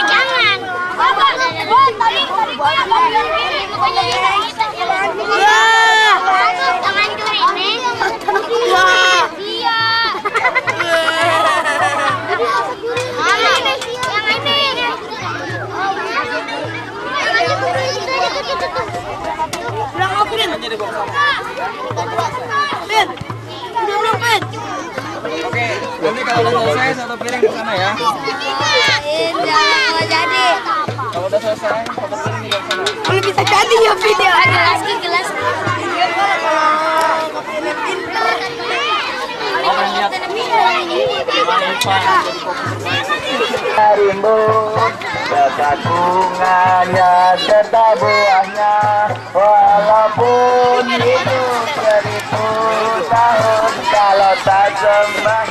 Jangan. Tangan curi nih. Iya. Bilang aku Pin. Pin. Udah belum Pin? Oke, nanti kalau udah selesai satu piring ke sana ya. Nggak jadi. Kalau udah selesai satu piring di sana. Kalau bisa jadi ya Pin ya. Gelas. Rimbun dekat bunganya serta buahnya, walaupun hidup 1000 tahun kalau tak sembah,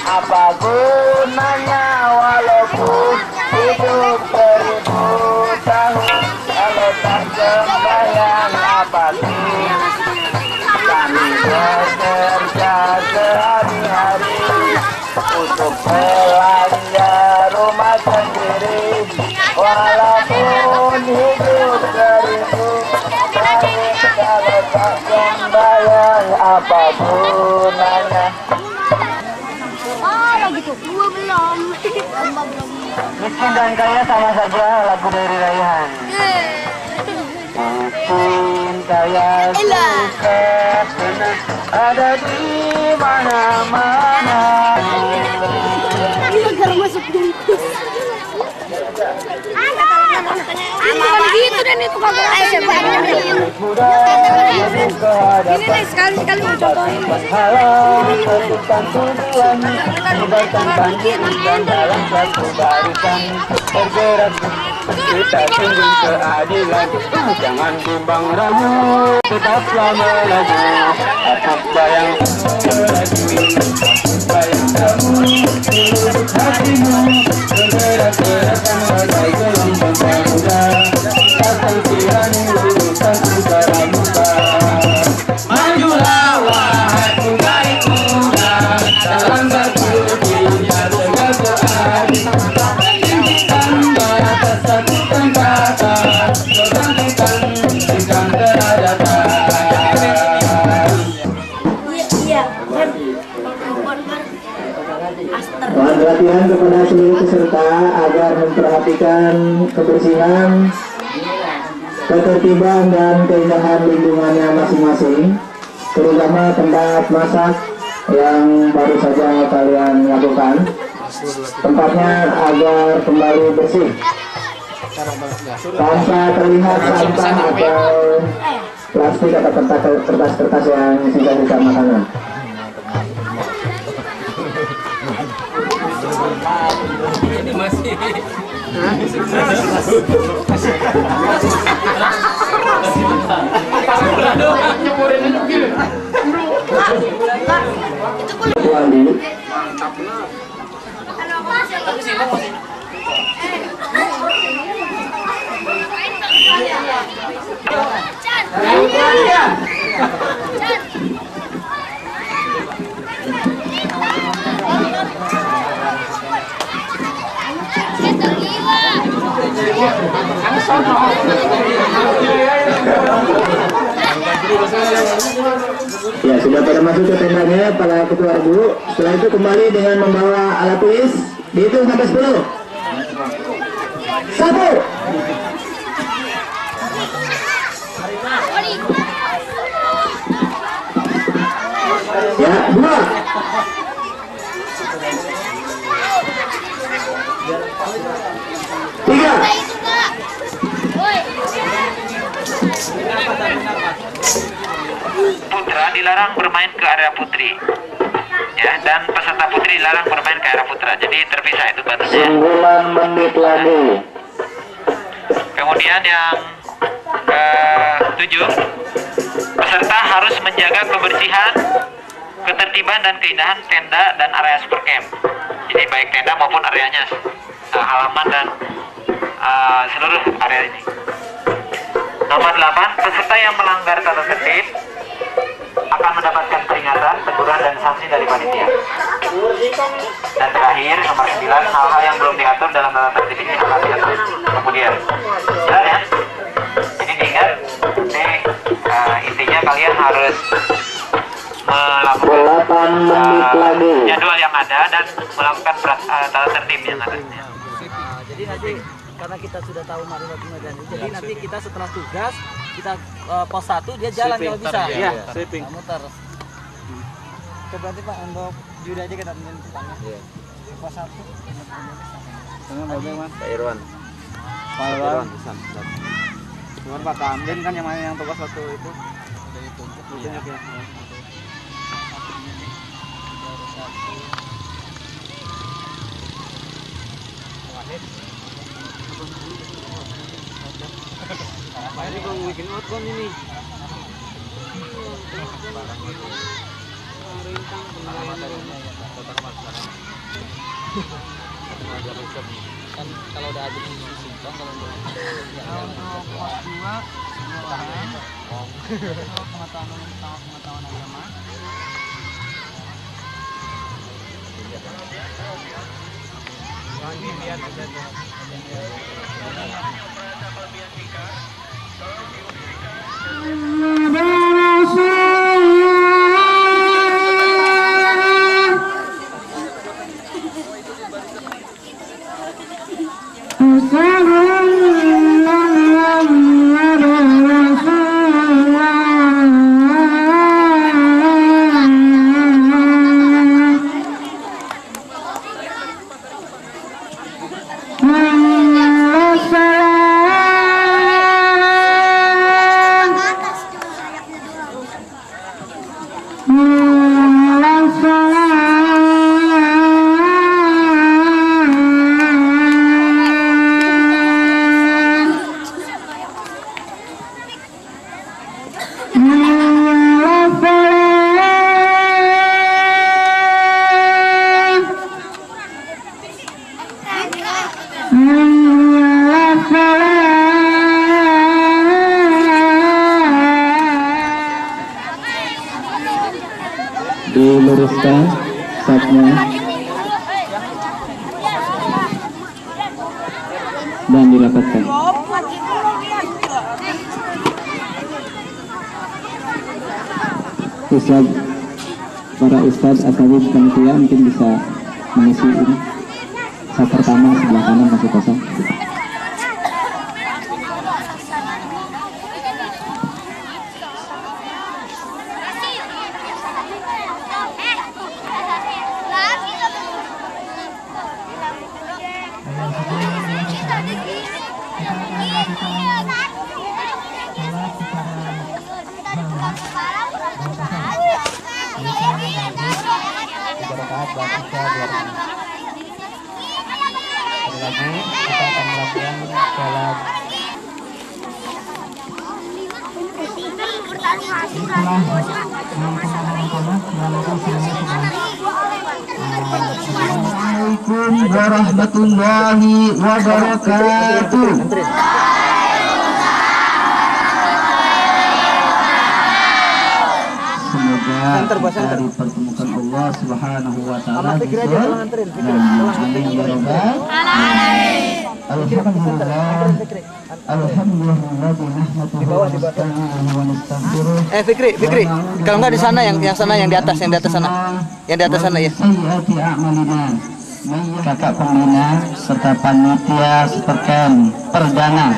apa gunanya walaupun hidup 1000 tahun kalau tak sembahyang, apa sih kami bekerja sehari-hari untuk belanja rumah sendiri, walaupun hidup 1000 tahun kalau tak sembahyang, apa gunanya. Gitu. Gua belum. Miskin dan kaya sama saja lagu dari Raihan. Miskin kaya susah senang ada di mana-mana. Ini gara masuk bungkus. Bukan gitu dan itu kagak ada. Ini nih sekali-sekali mau contohin. Halang tentukan tujuan, libatkan bantuan dalam satu barisan, bergerak kita sungguh keadilan, jangan bimbang ragu, tetaplah melaju, atas bayang kamu, hidup hatimu, bergerak-gerakkan bagai gelombang samudra, takkan tirani urusan antara muka. Majulah wahai penggaris muda, dalam berpikirnya tegak keadilan, tinggikan batas satukan kata, bergantikan dengan derajatan. Mohon perhatian kepada seluruh peserta agar memperhatikan kebersihan, ketertiban dan keindahan lingkungannya masing-masing, terutama tempat masak yang baru saja kalian lakukan. Tempatnya agar kembali bersih, tanpa terlihat sampah atau plastik atau kertas-kertas yang sisa-sisa makanan. Ini masih. Ya, sudah pada masuk ke tendanya para ketua guru. Setelah itu kembali dengan membawa alat tulis, dihitung sampai 10. 1. Ya, 2. 3. Putra dilarang bermain ke area putri, ya, dan peserta putri dilarang bermain ke area putra. Jadi terpisah itu batasnya. 9 menit lagi. Kemudian yang ke-7, peserta harus menjaga kebersihan, ketertiban dan keindahan tenda dan area super camp. Jadi baik tenda maupun areanya, halaman dan seluruh area ini. Nomor 8, peserta yang melanggar tata tertib akan mendapatkan peringatan, teguran, dan sanksi dari panitia. Dan terakhir, nomor 9, hal-hal yang belum diatur dalam tata tertib ini akan diatur kemudian. Jelas ya? Ini diingat, intinya kalian harus melakukan jadwal yang ada dan melakukan tata tertib yang ada. Jadi nanti karena kita sudah tahu Marifat Medan, jadi nanti kita setelah tugas kita pos 1 dia jalan kalau bisa. Iya, sweeping. Muter. Coba nanti Pak untuk juri aja kita temenin depannya. Iya. Pos 1. Dengan mobil Mas. Pak Irwan. Pak Irwan. Cuman Pak Kamden kan yang tugas waktu itu. Udah ditunjuk. Ditunjuk ya. Ini bang bikin outbound ini. Kan kalau udah habis simpang kalau udah pos 2 orang pengetahuan agama. Lagi lihat diluruskan sapnya dan dirapatkan. Para ustadz asal panitia mungkin bisa mengisi ini. Sap pertama sebelah kanan masih kosong. Lagi kita akan melakukan sholat Assalamualaikum warahmatullahi wabarakatuh. Semoga kita dipertemukan Allah Subhanahu wa taala di surga. Fikri, kalau enggak di sana yang sana yang di atas sana. Yang di atas sana ya. Kakak pembina serta panitia Seperkam perdana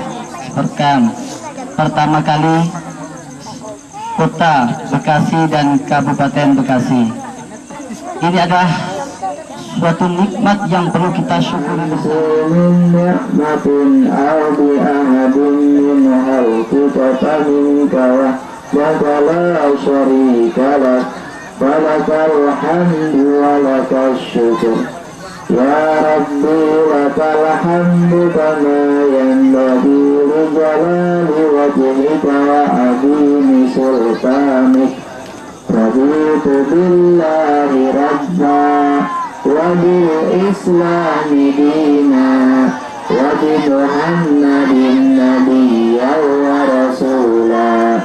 pertama kali Kota Bekasi dan Kabupaten Bekasi. Ini adalah suatu nikmat yang perlu kita syukuri bersama. Nikmatin albi ahadin minhal kutapamin kawah Wakala syarikalah Walakal hamdu walakal syukur Ya Rabbi lakal hamdu kama yanbaghi li jalali wajhika wa azimi sultanik Raditu billahi rabba wa bil islami dina wa bi Muhammadin nabiyyan wa rasulah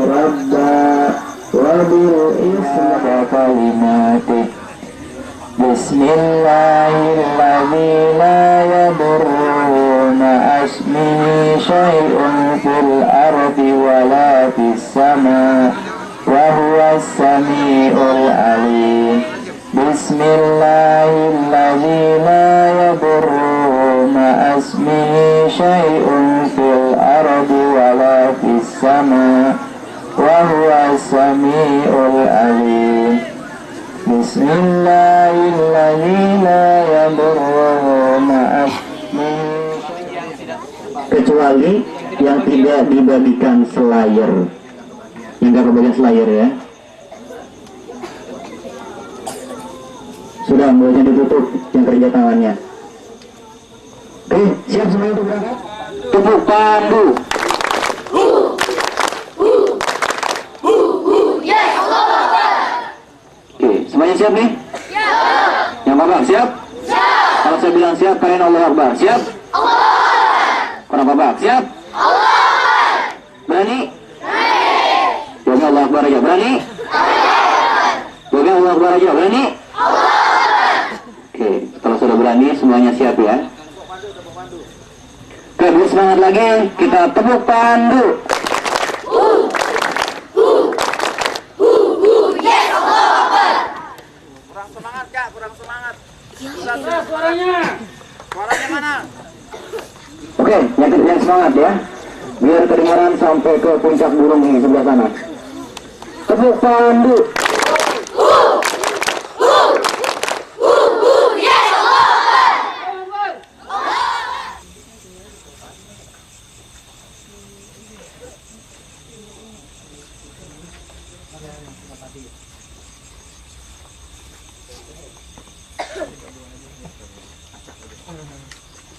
rabba اسمه شيء في الأرض ولا في السماء وهو السميع العليم بسم الله الذي لا يضر مع اسمه شيء في الأرض ولا في السماء وهو السميع العليم بسم الله الذي لا يضر مع اسمه kecuali yang tidak dibagikan selayar, yang gak kebagian selayar ya. Sudah, mulutnya ditutup yang kerja tangannya. Oke, siap semuanya untuk berangkat? Tepuk pandu. Oke, semuanya siap nih? Siap. Yang babak siap? Siap. Kalau saya bilang siap, kalian Allah Akbar. Siap? Allah. Orang babak siap? Allah. Berani? Berani. Jawabnya Allah Akbar aja. Berani? Allah. Jawabnya Allah Akbar aja. Berani? Allah. Oke, kalau sudah berani semuanya siap ya. Oke, lebih semangat lagi. Kita tepuk pandu. Yes, Allah Akbar. Kurang semangat Kak, kurang semangat. Suaranya mana? Oke, yang semangat ya. Biar kedengaran sampai ke puncak burung ini sebelah sana. Tepuk pandu. Yes, Allah Akbar.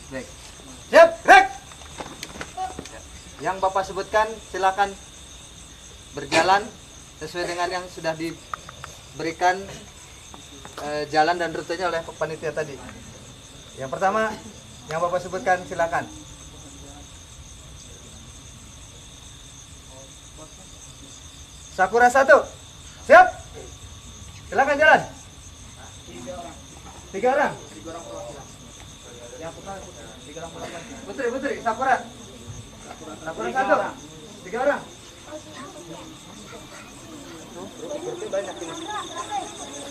Baik. Siap, break. Yang Bapak sebutkan silakan berjalan sesuai dengan yang sudah diberikan jalan dan rutenya oleh panitia tadi. Yang pertama yang Bapak sebutkan silakan. Sakura 1. Siap? Silakan jalan. 3 orang. Putri, Sakura. Sakura 1. 3 orang.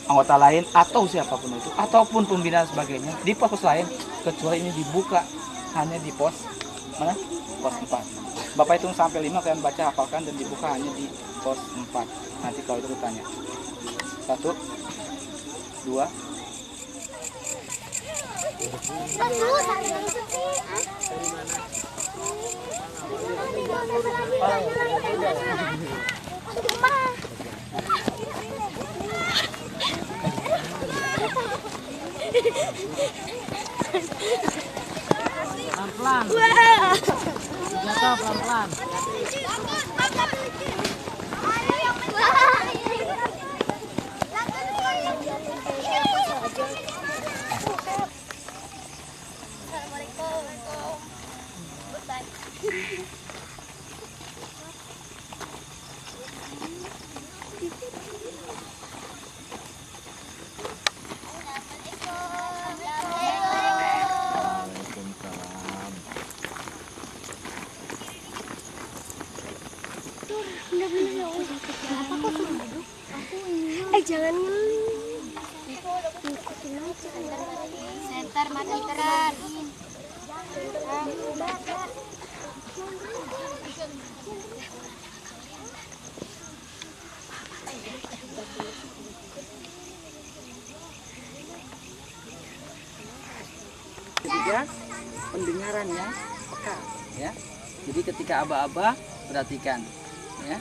Anggota lain atau siapapun itu ataupun pembina sebagainya di pos lain kecuali ini dibuka hanya di pos mana? Pos 4. Bapak hitung sampai 5, kalian baca hafalkan dan dibuka hanya di pos 4. Nanti kalau itu ditanya. 1 2 Pelan-pelan. Jangan Senter mati keran. Ketiga, pendengarannya peka ya. Jadi ketika aba-aba perhatikan ya.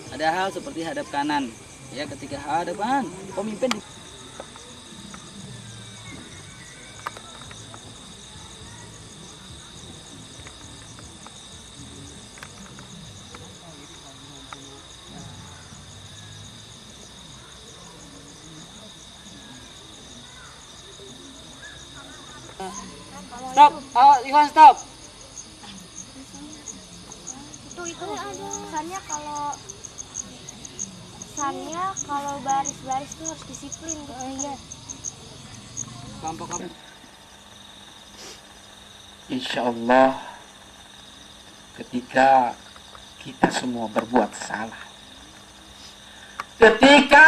Ada hal seperti hadap kanan ya, ketika hadapan pemimpin di stop, Iwan stop. Itu sannya kalau baris-baris itu harus disiplin. Iya. Kelompok apa? Insya Allah ketika kita semua berbuat salah. Ketika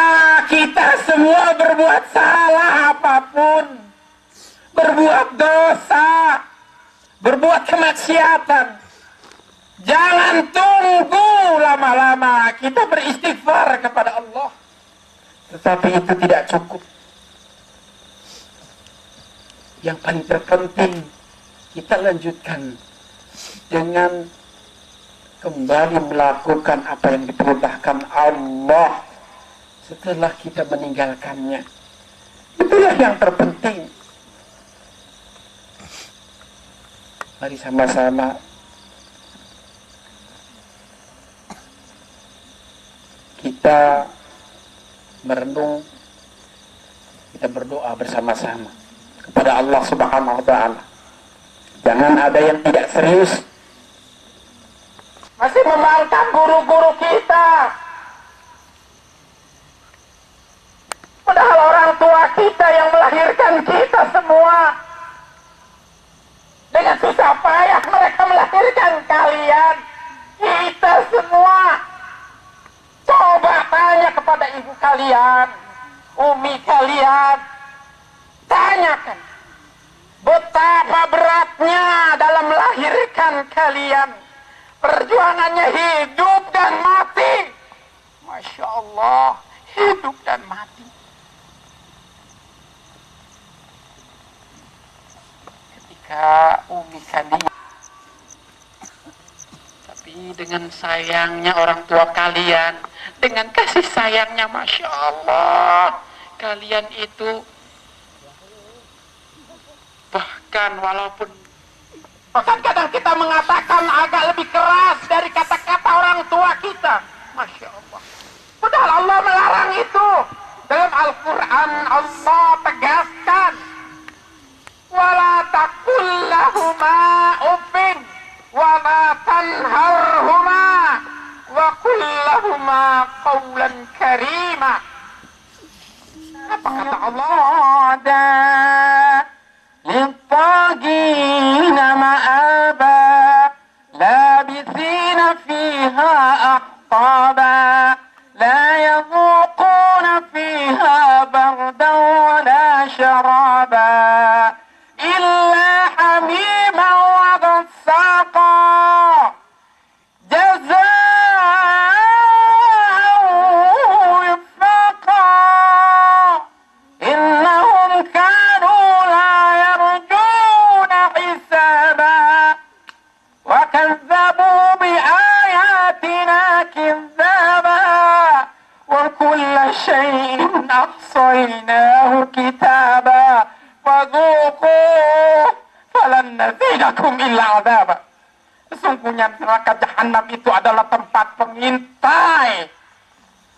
kita semua berbuat salah apapun, berbuat dosa, berbuat kemaksiatan, jangan tunggu lama-lama, kita beristighfar kepada Allah. Tetapi itu tidak cukup. Yang paling terpenting, kita lanjutkan dengan kembali melakukan apa yang diperintahkan Allah setelah kita meninggalkannya. Itulah yang terpenting. Mari sama-sama kita merenung, kita berdoa bersama-sama kepada Allah Subhanahu wa Ta'ala. Jangan ada yang tidak serius, masih membangkang guru-guru kita. Padahal orang tua kita yang melahirkan kita semua, dengan susah payah mereka melahirkan kalian, kita semua. Coba tanya kepada ibu kalian, umi kalian, tanyakan betapa beratnya dalam melahirkan kalian. Perjuangannya hidup dan mati. Masya Allah, hidup dan mati. Ketika umi kalian, tapi dengan sayangnya orang tua kalian, dengan kasih sayangnya, Masya Allah, kalian itu bahkan walaupun kadang kita mengatakan agak lebih keras dari kata-kata orang tua kita, Masya Allah. Padahal Allah melarang itu. Dalam Al-Quran Allah tegaskan, wala taqul lahuma uffin wala tanharhuma wa qul lahuma qawlan karima. Apa kata Allah? للطاغين مآبا لابثين فيها أحقابا لا يذوقون فيها بردا ولا شرابا إلا حميما وغساقا جزاء وفاقا إنهم كانوا وكذبوا بآياتنا كذابا وكل شيء أحصيناه كتابا فذوقوا فلن نزيدكم إلا عذابا. Sesungguhnya neraka jahanam itu adalah tempat pengintai,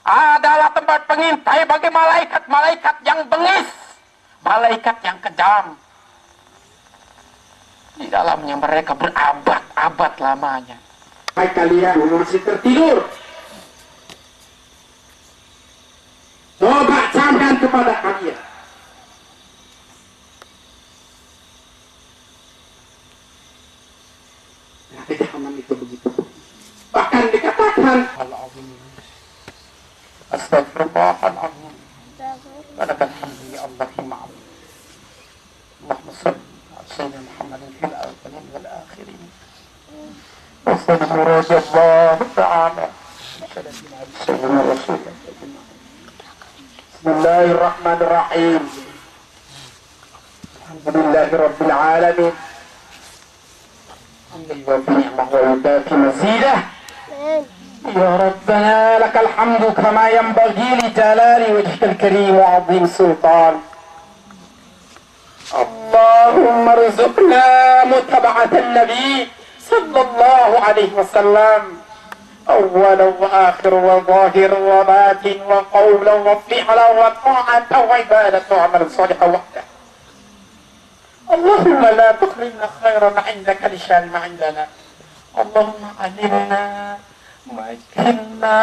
adalah tempat pengintai bagi malaikat-malaikat yang bengis, malaikat yang kejam. Di dalamnya mereka berabad-abad lamanya. Hai kalian masih tertidur, coba camkan kepada kalian. Neraka jahanam itu begitu. Bahkan dikatakan Astagfirullahaladzim. Walakal-hamdu ya Allahumma Allahumma salli سيدنا محمد في الأولين والآخرين وصلى رضي الله تعالى سيدنا رسول الله. بسم الله الرحمن الرحيم. الحمد لله رب العالمين حمدا يوافي نعمه ويكافي مزيده. يا ربنا لك الحمد كما ينبغي لجلال وجهك الكريم وعظيم سلطان. اللهم ارزقنا متابعة النبي صلى الله عليه وسلم أولا وآخر وظاهر وباطن وقولا وفعلا وطاعة وعبادة وعمل صالح وحده. اللهم لا تحرمنا خيرا عندك لشان ما عندنا. اللهم علمنا واكرمنا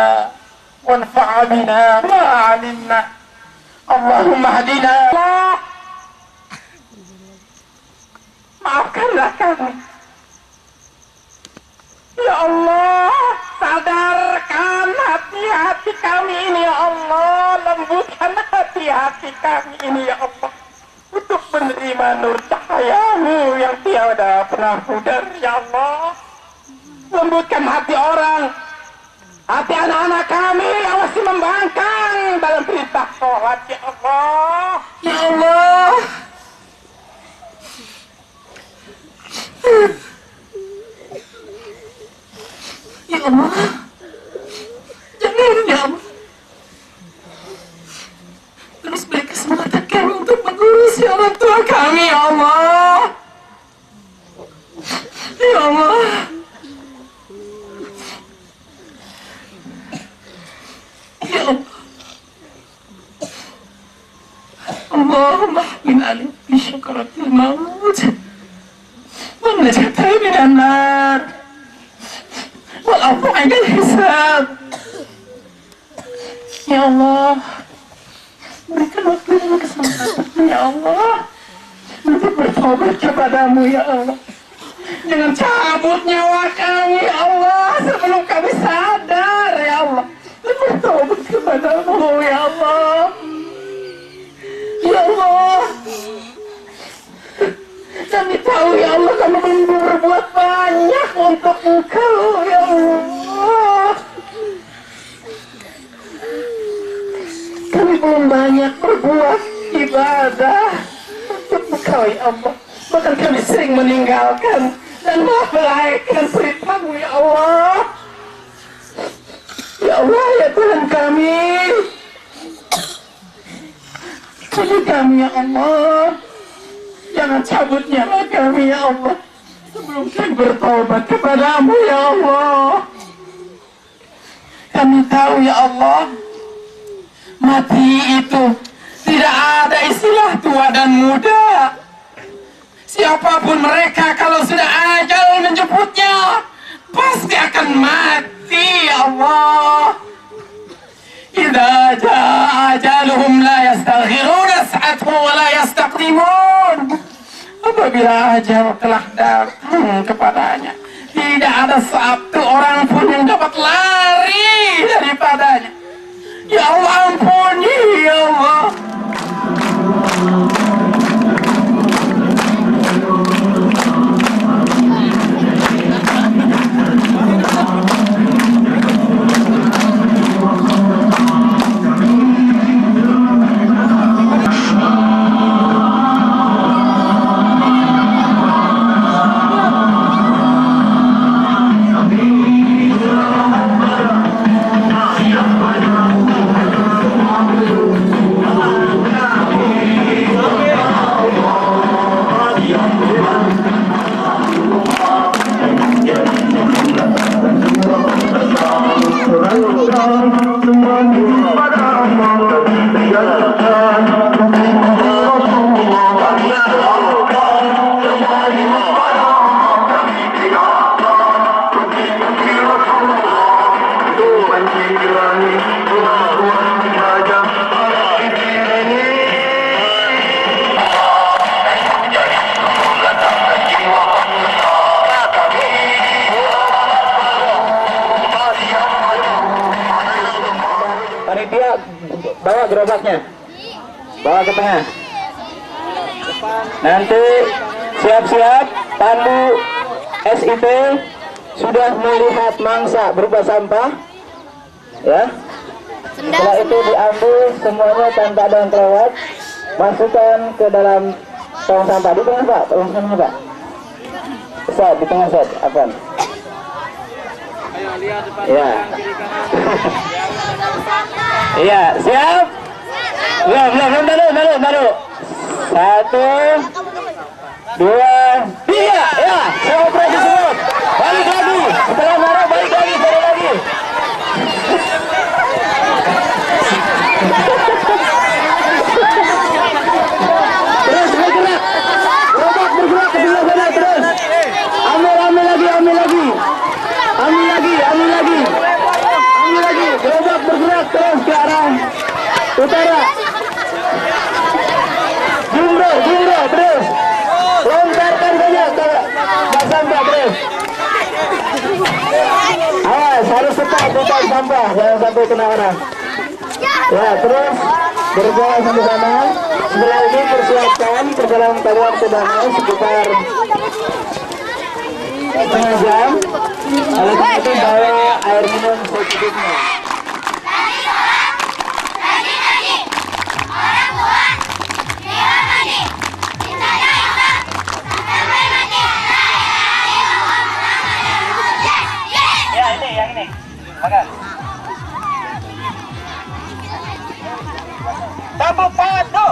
وانفع بنا ما علمنا. اللهم اهدنا. Maafkanlah kami. Ya Ya Allah, sadarkan hati-hati kami ini ya Allah, lembutkan hati-hati kami ini ya Allah, untuk menerima nur cahayamu yang tiada pernah pudar ya Allah. Lembutkan hati orang, hati anak-anak kami yang masih membangkang dalam perintah sholat ya Allah. Ya Allah. Ya Allah, jangan ya Allah. Terus beri kesempatan kami untuk mengurusi orang tua kami ya Allah. Ya Allah. Ya Allah. Allahumma min'ali fi syukaratil maut wa najatay minan nar walafu ainal hisab. Ya Allah, berikan waktu dan kesempatan ya Allah untuk bertobat kepadamu ya Allah. Jangan cabut nyawa kami ya Allah sebelum kami sadar ya Allah dan bertobat kepadamu ya Allah. Ya Allah, kami tahu ya Allah kami belum berbuat banyak untuk Engkau ya Allah. Kami belum banyak berbuat ibadah untuk Engkau ya Allah. Bahkan kami sering meninggalkan dan melalaikan perintah-Mu ya Allah. Ya Allah ya Tuhan kami, tolong kami ya Allah. Jangan cabut nyawa kami ya Allah sebelum kami bertobat kepadamu ya Allah. Kami tahu ya Allah, mati itu tidak ada istilah tua dan muda. Siapapun mereka kalau sudah ajal menjemputnya pasti akan mati ya Allah. Idza jaa ajaluhum la yastaghiruna sa'atan wa la yastaqdimun. Apabila ajal telah datang kepadanya, tidak ada satu orang pun yang dapat lari daripadanya. Ya Allah, ampuni ya Allah. Panitia bawa gerobaknya, bawa ke tengah. Nanti siap-siap pandu SIP sudah melihat mangsa berupa sampah, ya. Setelah itu diambil semuanya tanpa ada yang kelewat, masukkan ke dalam tong sampah di tengah Pak, tong sampah Pak. Set di tengah set, apa? Ya. Iya, siap? Belum, baru. 1, 2, 3, ya, saya operasi semua. Balik lagi, setelah naruh balik lagi, taruh lagi. Terus bergerak, robot bergerak ke sebelah sana terus. Ambil lagi, robot bergerak terus ke arah utara. Jumro terus. Lontarkan saja ke sampah terus. bukan sampah, jangan sampai kena orang. Ya, terus berjalan sampai sana. Setelah ini persiapkan perjalanan kalian ke danau sekitar setengah jam. Lalu itu bawa air minum secukupnya. Tabu padu.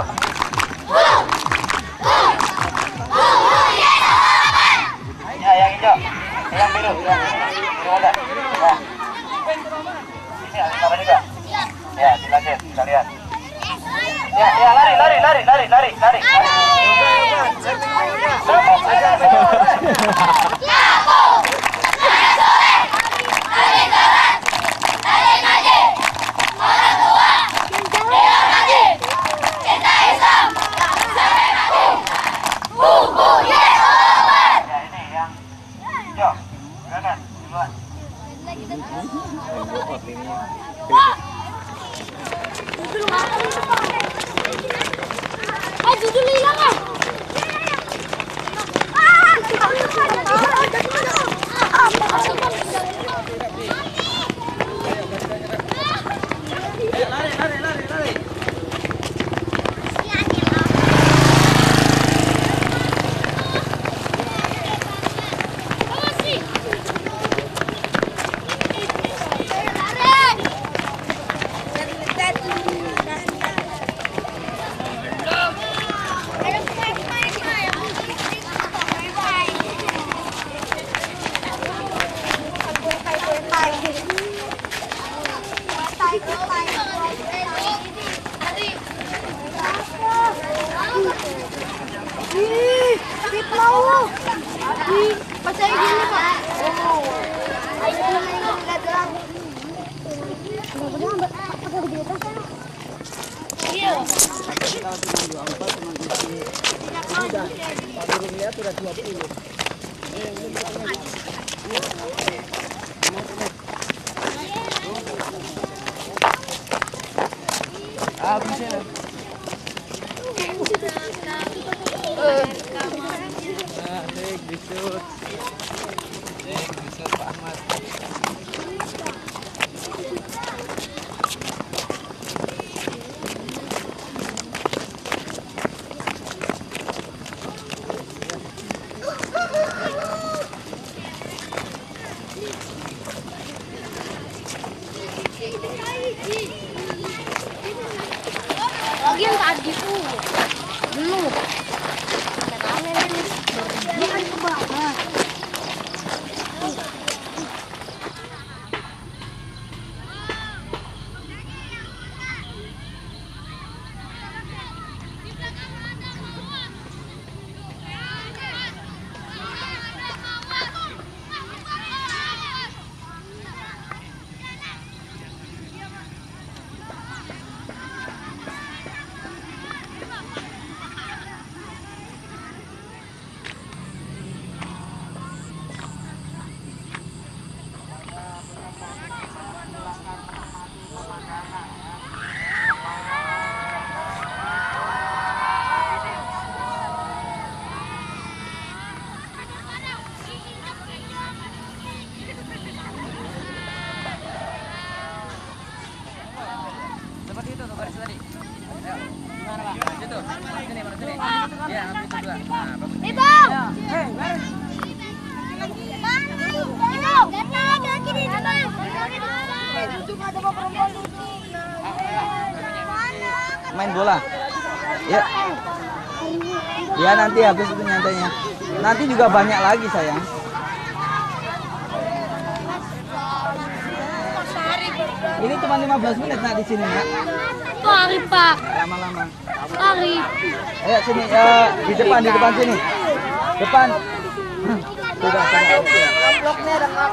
Ya, yang hijau, yang biru ada. Ya. Ini ada apa juga? Ya, dilanjut, kita lihat. Ya, lari. Lagi yang tadi tuh belum. Bukan ke bawah. Main bola. Ya. Ya nanti habis itu nyantainya. Nanti juga banyak lagi sayang. Ini cuma 15 menit nak di sini nak. Lari Pak. Lama-lama. Lari. Ayo sini di depan sini. Depan. Sudah.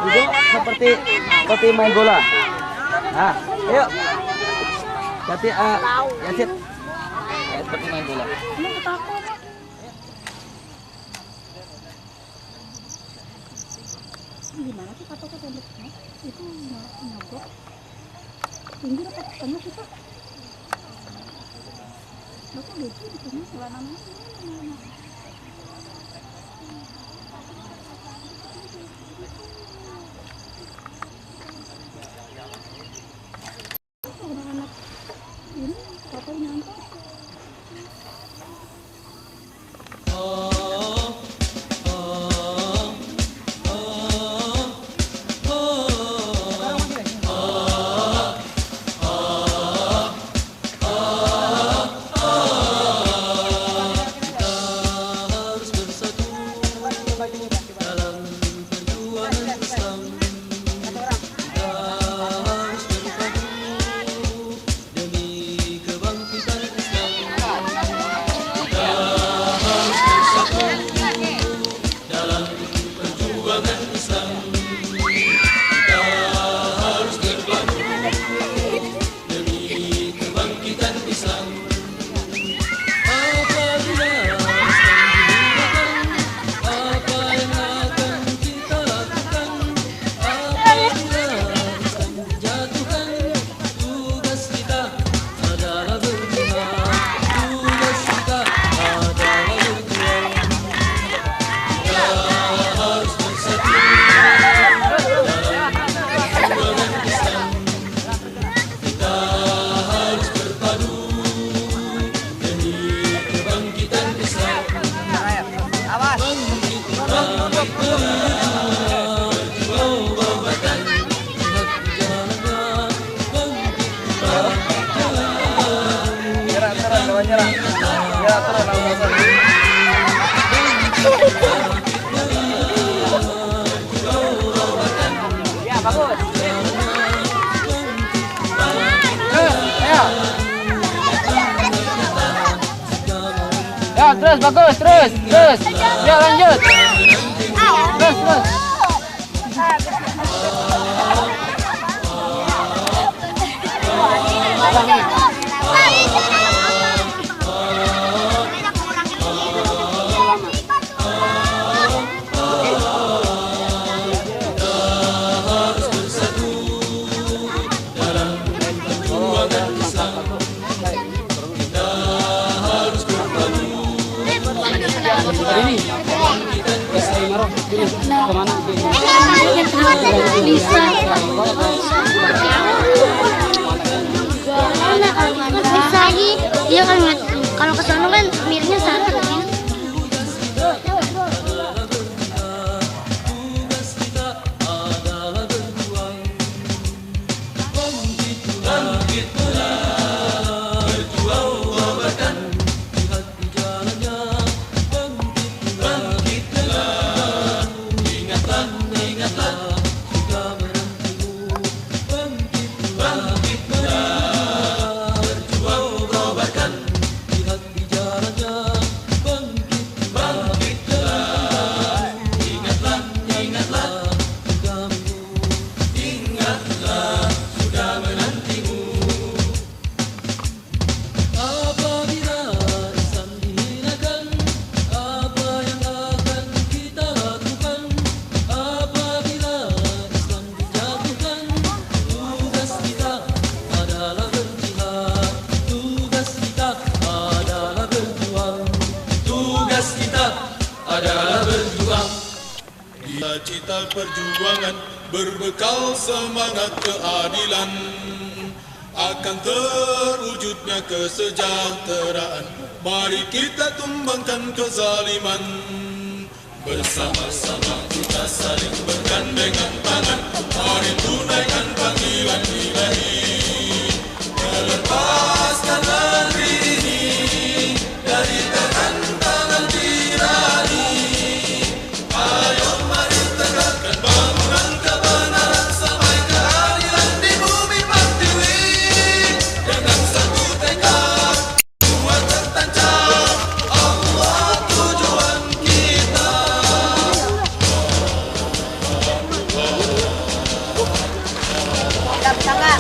Duduk seperti main bola. Nah, ayo. Jadi ya sit. Seperti main bola. gimana sih kata temboknya? Itu nyogok. Pinggir apa tengah sih Pak? Bapak lucu di sini celananya. Anak-anak ini katanya nyangka. Ya, terus bagus, terus. Ya, lanjut. Terus. Bisa lagi, iya kan kalau ke sana kan mirnya satu kan. Cita perjuangan berbekal semangat keadilan akan terwujudnya kesejahteraan. Mari kita tumbangkan kezaliman. Bersama-sama kita saling bergandengan tangan. Mari tunaikan panggilan ilahi. Melepaskan negeri ini dari tangan tirani. Ayo mari tegakkan bangunan kebenaran sampai keadilan di bumi pertiwi. Dengan satu tekad kuat tertancap, Allah tujuan kita. Sangga.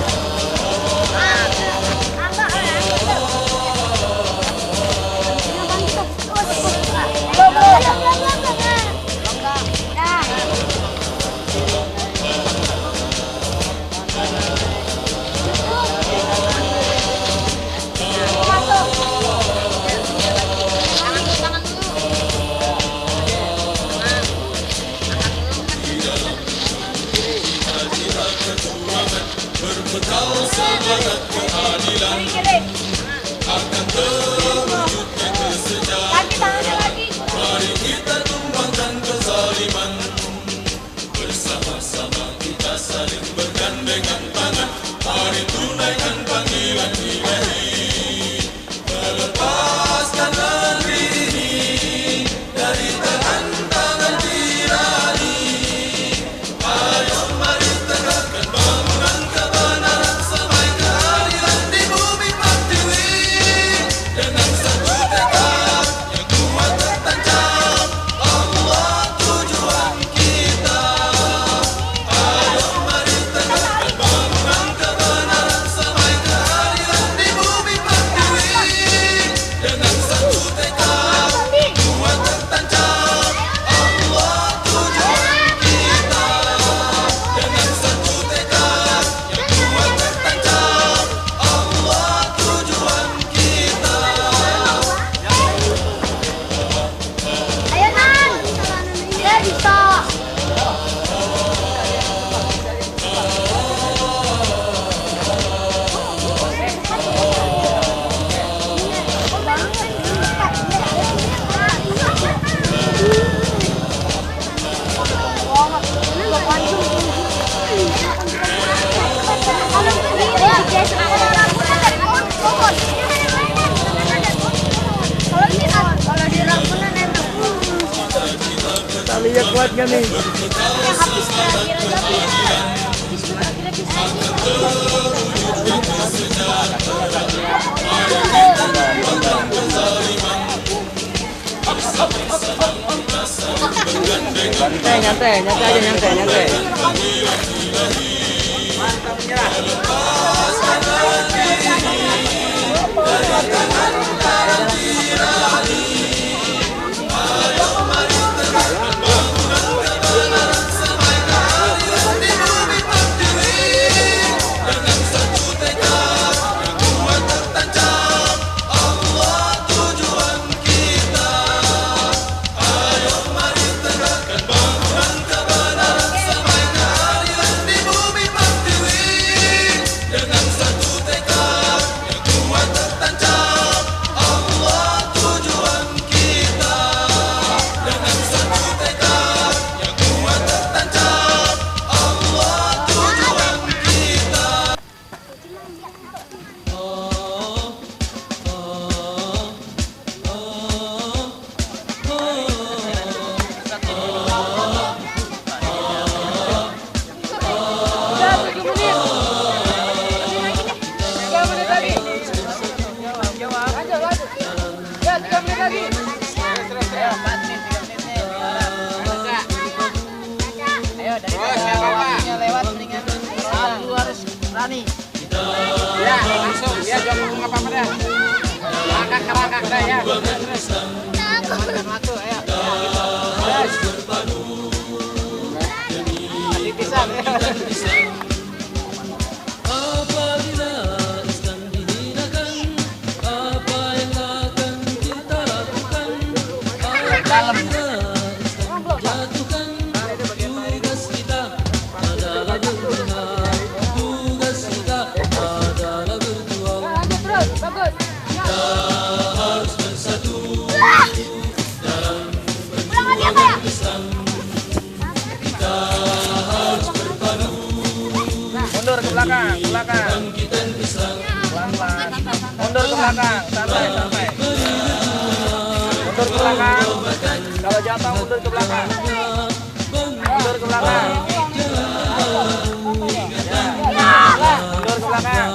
Bekal semangat keadilan akan terwujudnya kesejahteraan. Mari kita tumbangkan kezaliman. Bersama-sama kita saling bergandengan tangan. Mari tunaikan panggilan ilahi. Melepaskan negeri ini dari tangan-tangan tirani. Ayo mari tegakkan bangunan kebenaran sampai keadilan di bumi pertiwi. Dengan satu tekad yang kuat tertancap, Allah tujuan kita. Ayo mari tegakkan bangunan kebenaran sampai keadilan di bumi pertiwi. Dengan satu tekad yang kuat tertancap, Allah tujuan kita. Dengan satu tekad yang kuat tertancap, Allah tujuan kita. Ayo Nan, ya bisa. Talinya kuat gak nih? Nyantai aja, nyantai. Mantap menyerah. Dengan satu tekad yang kuat tertancap, Allah tujuan kita. Ayo mari tegakkan bangunan kebenaran sampai keadilan di bumi pertiwi. Dengan satu tekad yang kuat tertancap, Allah tujuan kita. Dengan satu tekad yang kuat tertancap, Allah tujuan kita. Ya, langsung. Ya, jangan ngomong apa-apa dah. Langkah dah ya. Matu, ayo. Dipisah ya. Apabila Islam dihinakan, apa yang akan kita lakukan? Apabila Islam dijatuhkan, tugas kita adalah berjihad. Tugas kita adalah berjuang. Kita harus bersatu dalam perjuangan Islam. Kita harus berpadu Mundur ke belakang, bangkitan Islam. pelan-pelan. Mundur ke belakang, santai. Mundur ke belakang. Kalau jatuh mundur ke belakang. Mundur ke belakang. Mundur ke belakang.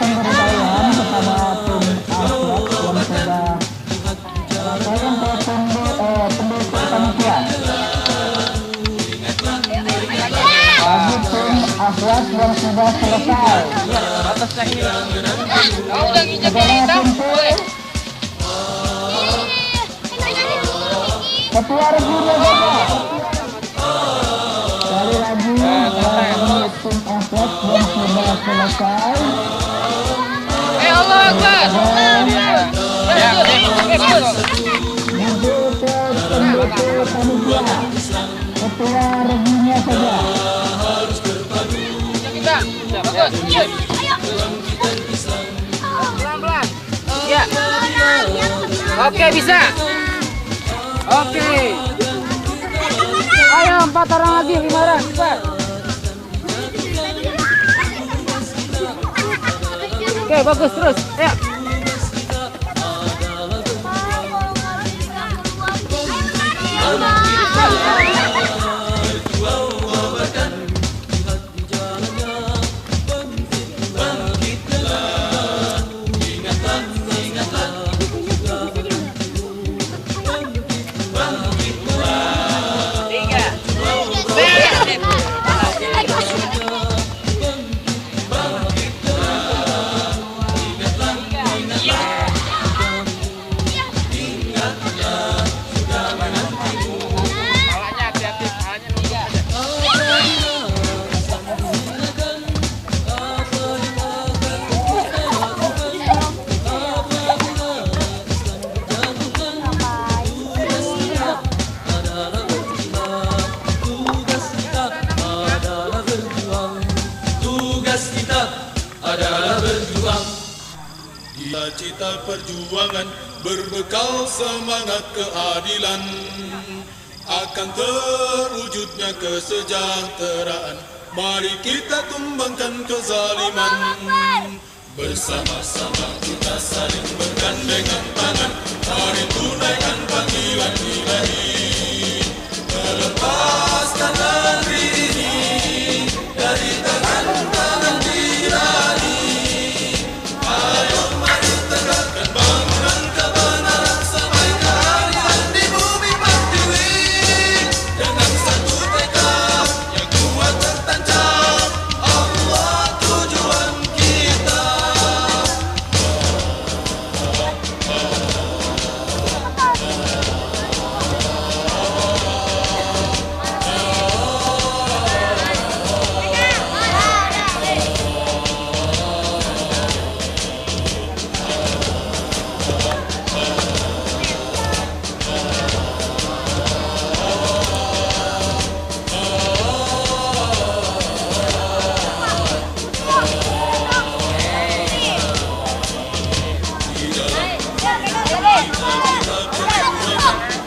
Pemberdayaan kepada tim atlet yang sudah pendukung panitia. Bagi tim atlet yang sudah selesai. Atasnya ini. Negara kumpul. Ketua reginya Bapak. Sekali lagi bagi tim atlet yang sudah selesai. Allah Akbar. Menuju ke pendukung panitia. Ketua reginya saja. Pelan-pelan. Ya. Oke, bisa. Oke. Ayo 4 orang lagi, 5 orang, cepat. Oke, bagus terus. Ayo. Cita perjuangan berbekal semangat keadilan akan terwujudnya kesejahteraan. Mari kita tumbangkan kezaliman. Bersama-sama kita saling bergandengan tangan. Mari tunaikan panggilan ilahi. Melepaskan negeri ini dari tangan-tangan tirani. Ayo mari tegakkan bangunan kebenaran sampai keadilan di bumi pertiwi. Dengan satu tekad yang kuat tertancap, Allah tujuan kita.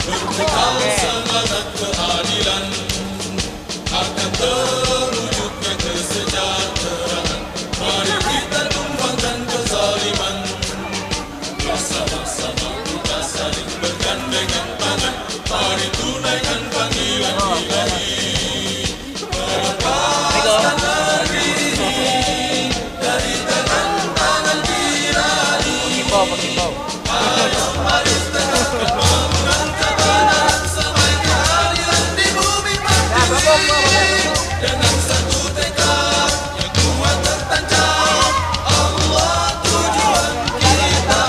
Berbekal semangat keadilan akan terwujudnya kesejahteraan. Mari kita tumbangkan kezaliman. Bersama-sama kita saling bergandengan tangan. Mari tunaikan panggilan ilahi. Melepaskan negeri ini dari tangan-tangan tirani. Ayo mari tegakkan bangunan kebenaran sampai keadilan di bumi pertiwi. Dengan satu tekad yang kuat tertancap, Allah tujuan kita.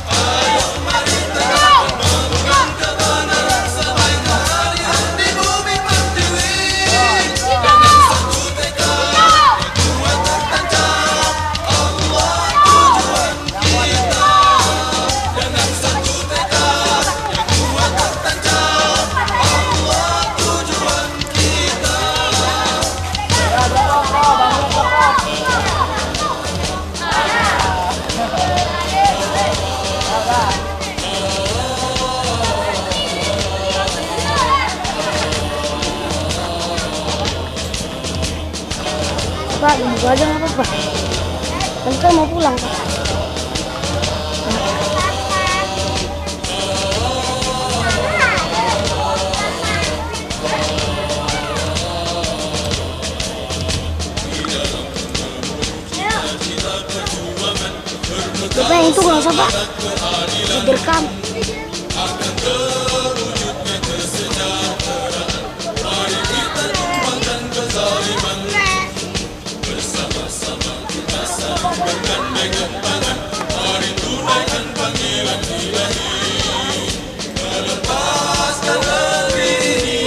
Ayo mari tegakkan bangunan kebenaran sampai keadilan di bumi pertiwi. Dengan satu tekad yang kuat tertancap, Allah tujuan kita. Dengan satu tekad yang kuat tertancap, Allah tujuan kita. Pak, dibuka aja nggak apa-apa. Kan kita mau pulang, Pak. Bapak yang itu nggak usah, Pak. Direkam. Akan terwujudnya kesejahteraan. Mari kita tumbangkan kezaliman. Bersama-sama kita saling bergandengan tangan. Mari tunaikan panggilan ilahi. Melepaskan negeri ini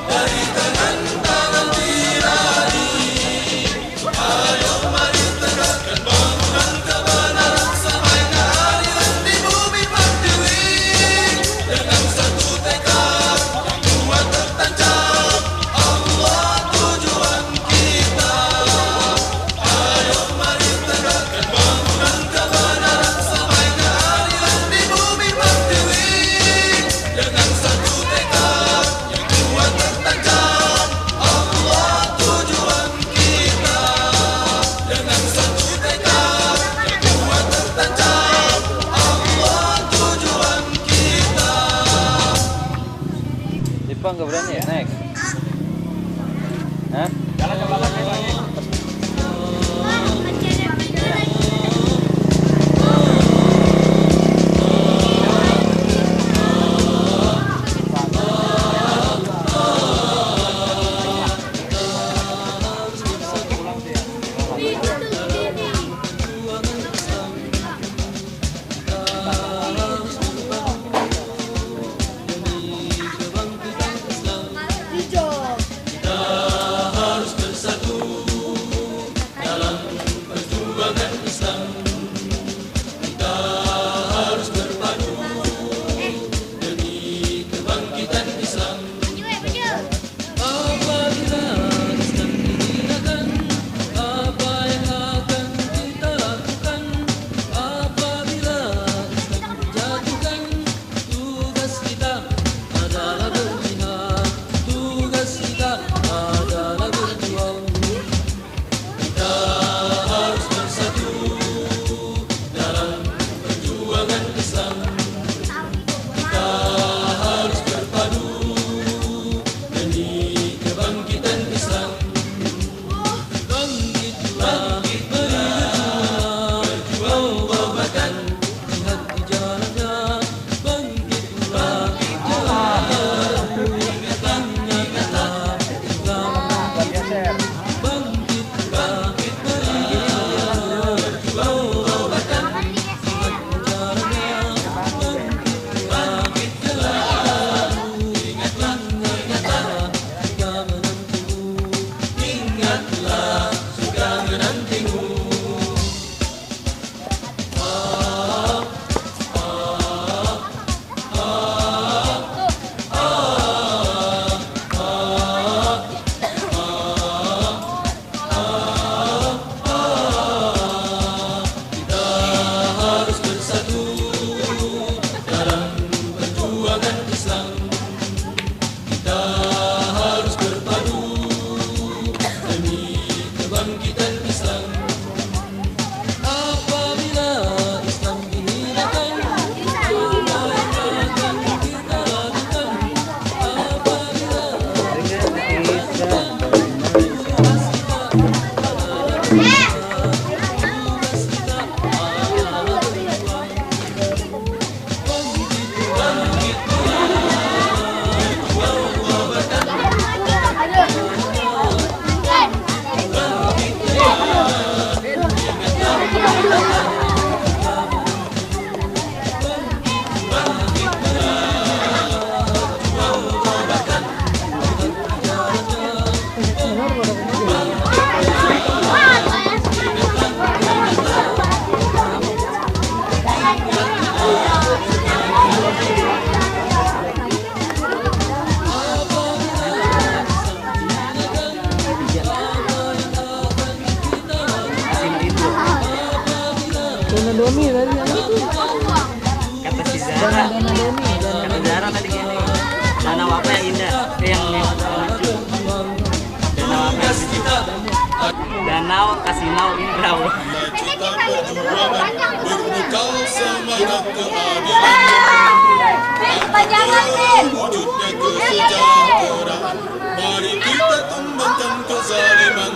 dari tangan-tangan tirani. Ayo mari tegakkan bangunan kebenaran sampai keadilan di bumi pertiwi. Abang gak berani ya? Next. Hah? Jalan ke belakang lagi. Kata si Zara. Kata Zara tadi gini. Danau apa yang indah? Yang lucu. Danau apa yang lucu? Danau Kasinau Indrau. Berbekal semangat keadilan, wujudnya kesejahteraan. Mari kita tumbangkan kezaliman.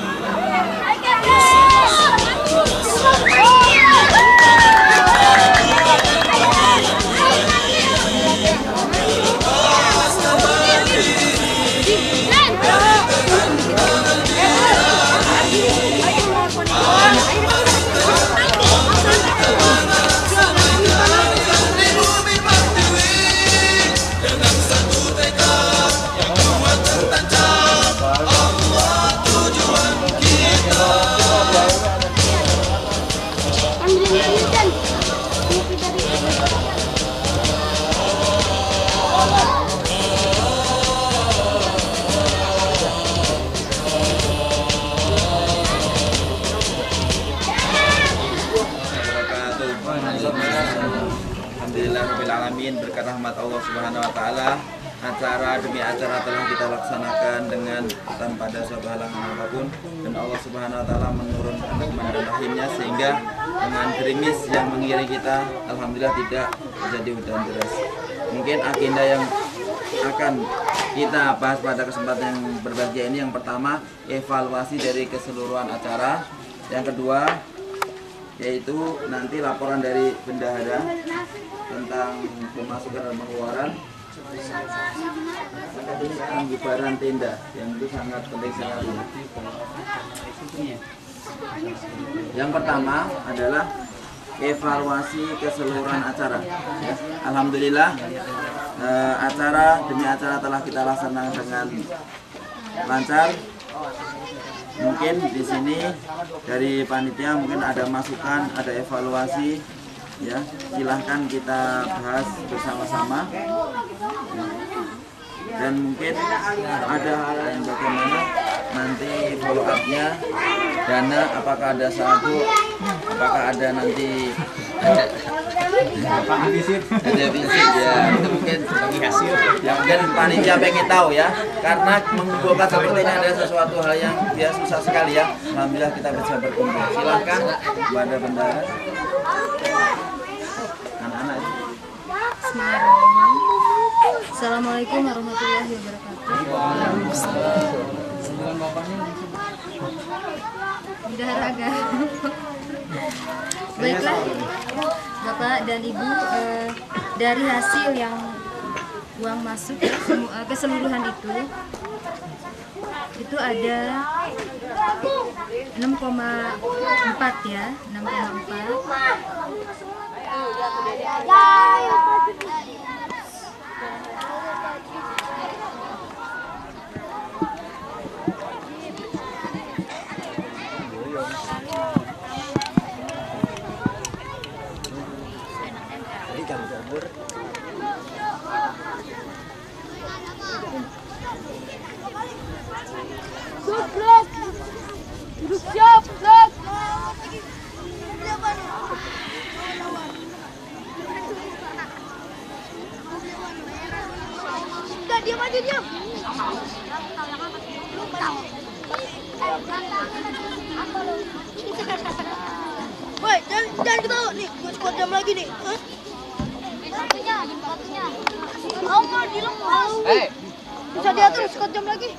Alhamdulillahirrahmanirrahim, berkat rahmat Allah Subhanahu wa Ta'ala, acara demi acara telah kita laksanakan dengan tanpa ada suatu halangan apapun, dan Allah Subhanahu wa Ta'ala menurunkan rahmat dan rahimnya sehingga dengan gerimis yang mengiringi kita, alhamdulillah tidak terjadi hujan deras. Mungkin agenda yang akan kita bahas pada kesempatan yang berbahagia ini. Yang pertama, evaluasi dari keseluruhan acara. Yang kedua, yaitu nanti laporan dari bendahara tentang pemasukan dan pengeluaran. Pembubaran tenda yang itu sangat penting sekali. Yang pertama adalah evaluasi keseluruhan acara. Ya, alhamdulillah acara demi acara telah kita laksanakan dengan lancar. Mungkin di sini dari panitia mungkin ada masukan, ada evaluasi, ya silahkan kita bahas bersama-sama. Dan mungkin ada hal yang bagaimana nanti follow up-nya, dana apakah ada saldo, apakah ada nanti defisit ya, itu mungkin hasil ya, mungkin panitia pengen tahu ya, karena mengumpulkan seperti ini ada sesuatu hal yang dia susah sekali ya. Alhamdulillah kita bisa berkumpul. Silahkan kepada bendahara, anak-anak itu. Assalamualaikum warahmatullahi wabarakatuh. Bendahara agak. Baiklah, Bapak dan Ibu, dari hasil yang uang masuk keseluruhan itu ada 6,4 ya, 6,4. Duduk siap, Blok. Udah diam aja, diam. Woi, jangan ketawa nih, gue squad jam lagi nih. Satunya. Oh, mau dilepas. Bisa diatur squad jam lagi.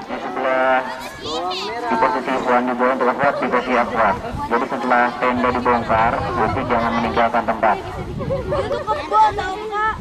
Setelah di posisi Ibuan dibawa untuk akhwat di posisi akhwat. Jadi setelah tenda dibongkar, nanti jangan meninggalkan tempat. Itu kebon tau nggak?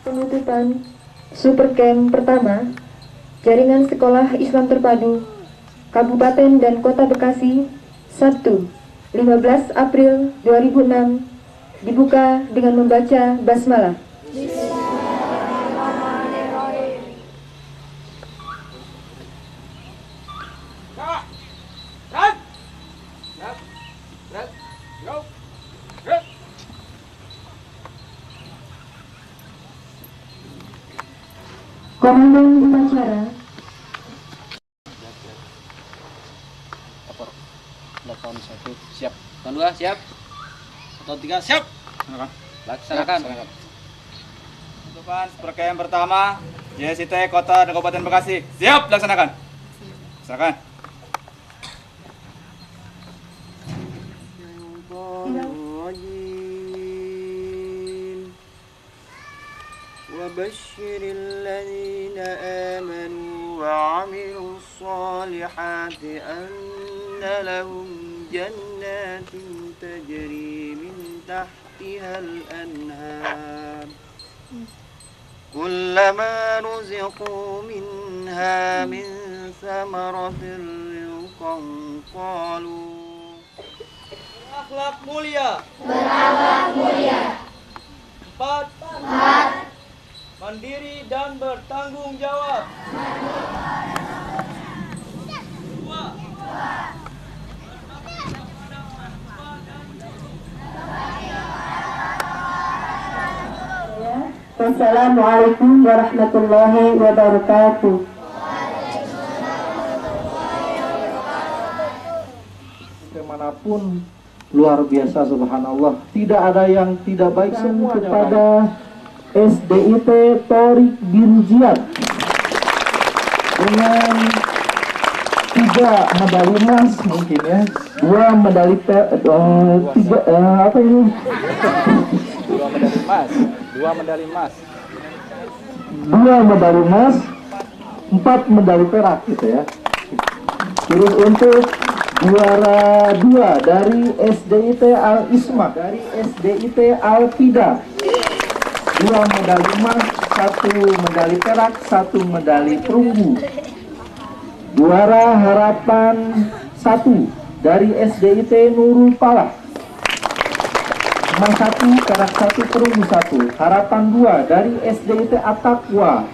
Penutupan Supercamp pertama Jaringan Sekolah Islam Terpadu Kabupaten dan Kota Bekasi, Sabtu 15 April 2006 dibuka dengan membaca basmalah. Komandan upacara tahun 1 siap, tahun 2 siap, tahun 3 siap. Laksanakan. Penutupan Supercamp pertama JSIT Kota dan Kabupaten Bekasi. Siap, laksanakan. Laksanakan. وبشر الذين آمنوا وعملوا الصالحات أن لهم جنات تجري من تحتها الأنهار كلما رزقوا منها من ثمرة رزقا قالوا Berakhlak mulia. Berakhlak mulia. 4. Mandiri dan bertanggung jawab. 2. Wassalamualaikum warahmatullahi wabarakatuh. Kemanapun luar biasa, subhanallah, tidak ada yang tidak baik, semua kepada SDIT Torik bin Ziyad dengan 3 medali emas mungkin ya, 2 medali apa ini? 2 medali emas, 2 medali emas, 2 medali emas, 4 medali perak gitu ya. Terus untuk juara 2 dari SDIT Al-Isma, dari SDIT Al-Fida, 2 medali emas, 1 medali perak, 1 medali perunggu. Juara harapan 1 dari SDIT Nurul Falah, emas 1, perak 1, perunggu 1. Harapan 2 dari SDIT At-Taqwa,